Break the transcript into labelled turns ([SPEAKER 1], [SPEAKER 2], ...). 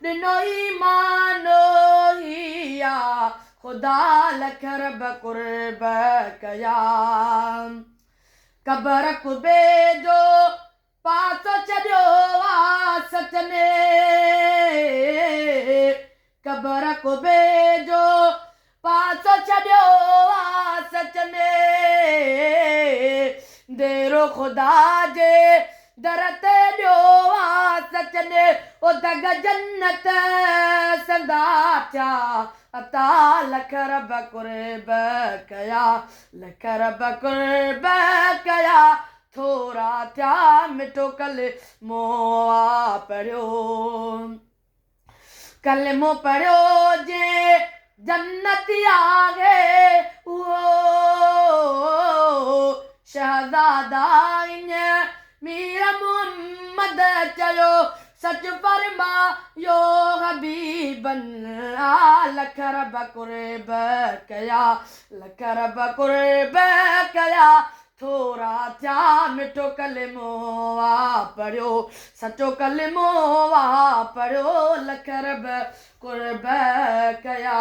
[SPEAKER 1] ॾिनो ईमानो हिया ख़ुदा लख रब क़ुर्ब कया क़बर कुबे जो पासो छॾियो आहे सच में क़बर कुबे जो पासो छॾियो आहे सच में देरो ख़ुदा जे दर ते ॾियो आहे सच ने ओ दग जन्नत संदा थिया अता लख रब क़ुर्ब कया लख रब क़ुर्ब कया थोरा थिया मिठो कलिमो पढ़ियो जे जन्नती आहे उहो शहज़ादा इन मीर मोहम्मद चयो सच फरमायो हबीबन लख रब क़ुर्ब कया लख रब क़ुर्ब कया थोरा थिया मिठो कलिमो पढ़ियो सचो कलिमो पढ़ियो लख रब क़ुर्ब कया